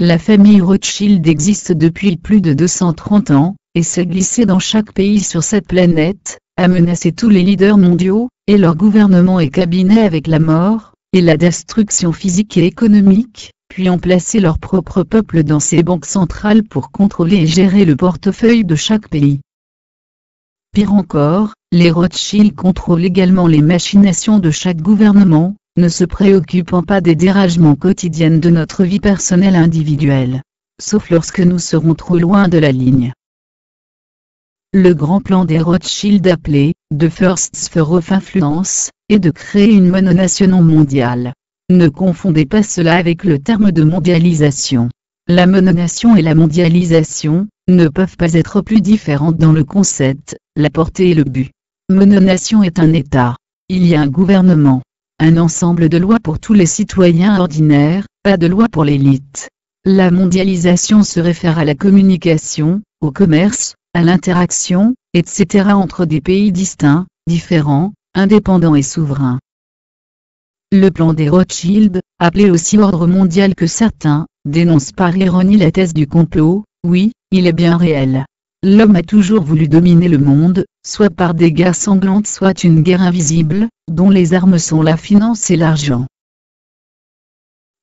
La famille Rothschild existe depuis plus de 230 ans, et s'est glissée dans chaque pays sur cette planète, a menacé tous les leaders mondiaux, et leurs gouvernements et cabinets avec la mort, et la destruction physique et économique, puis ont placé leur propre peuple dans ces banques centrales pour contrôler et gérer le portefeuille de chaque pays. Pire encore, les Rothschild contrôlent également les machinations de chaque gouvernement, ne se préoccupant pas des dérangements quotidiens de notre vie personnelle individuelle. Sauf lorsque nous serons trop loin de la ligne. Le grand plan des Rothschild appelé « The First Sphere of Influence » est de créer une mononation mondiale. Ne confondez pas cela avec le terme de mondialisation. La mononation et la mondialisation ne peuvent pas être plus différentes dans le concept, la portée et le but. Mononation est un État. Il y a un gouvernement. Un ensemble de lois pour tous les citoyens ordinaires, pas de loi pour l'élite. La mondialisation se réfère à la communication, au commerce, à l'interaction, etc. entre des pays distincts, différents, indépendants et souverains. Le plan des Rothschild, appelé aussi ordre mondial que certains, dénonce par ironie la thèse du complot. Oui, il est bien réel. L'homme a toujours voulu dominer le monde, soit par des guerres sanglantes soit une guerre invisible, dont les armes sont la finance et l'argent.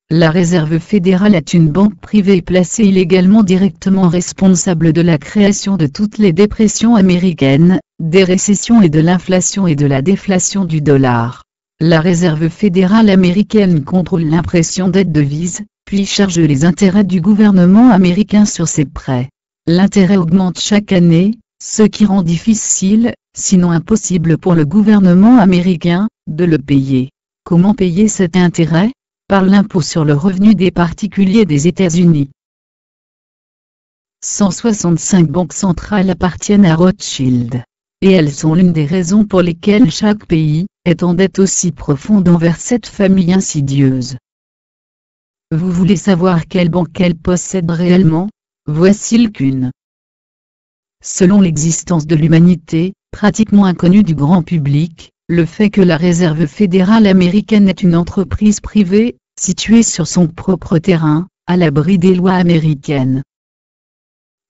La Réserve fédérale est une banque privée placée illégalement directement responsable de la création de toutes les dépressions américaines, des récessions et de l'inflation et de la déflation du dollar. La Réserve fédérale américaine contrôle l'impression d'aides devises, puis charge les intérêts du gouvernement américain sur ses prêts. L'intérêt augmente chaque année, ce qui rend difficile, sinon impossible pour le gouvernement américain, de le payer. Comment payer cet intérêt? Par l'impôt sur le revenu des particuliers des États-Unis. 165 banques centrales appartiennent à Rothschild. Et elles sont l'une des raisons pour lesquelles chaque pays est en dette aussi profonde envers cette famille insidieuse. Vous voulez savoir quelle banque elle possède réellement? Voici l'une. Selon l'existence de l'humanité, pratiquement inconnue du grand public, le fait que la Réserve fédérale américaine est une entreprise privée, située sur son propre terrain, à l'abri des lois américaines.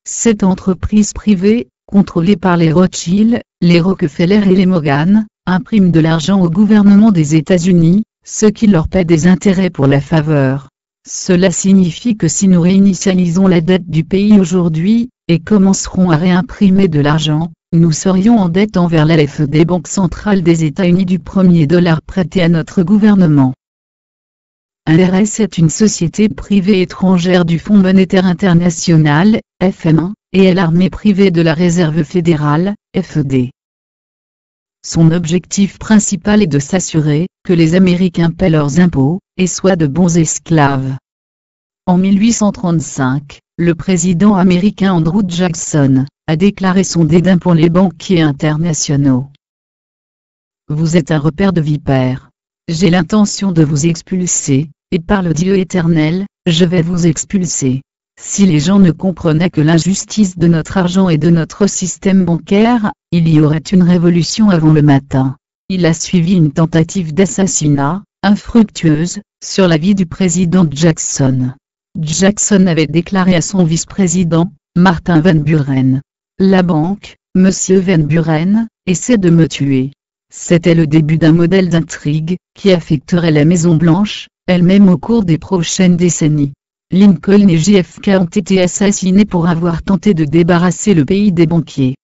Cette entreprise privée, contrôlée par les Rothschild, les Rockefeller et les Morgan, imprime de l'argent au gouvernement des États-Unis, ce qui leur paie des intérêts pour la faveur. Cela signifie que si nous réinitialisons la dette du pays aujourd'hui, et commencerons à réimprimer de l'argent, nous serions en dette envers la FED, Banque centrale des États-Unis, du premier dollar prêté à notre gouvernement. IRS est une société privée étrangère du Fonds monétaire international, FMI, et est l'armée privée de la Réserve fédérale, FED. Son objectif principal est de s'assurer que les Américains paient leurs impôts, et soient de bons esclaves. En 1835, le président américain Andrew Jackson a déclaré son dédain pour les banquiers internationaux. Vous êtes un repaire de vipères. J'ai l'intention de vous expulser, et par le Dieu éternel, je vais vous expulser. Si les gens ne comprenaient que l'injustice de notre argent et de notre système bancaire, il y aurait une révolution avant le matin. Il a suivi une tentative d'assassinat, infructueuse, sur la vie du président Jackson. Jackson avait déclaré à son vice-président, Martin Van Buren: la banque, Monsieur Van Buren, essaie de me tuer. C'était le début d'un modèle d'intrigue, qui affecterait la Maison-Blanche, elle-même au cours des prochaines décennies. Lincoln et JFK ont été assassinés pour avoir tenté de débarrasser le pays des banquiers.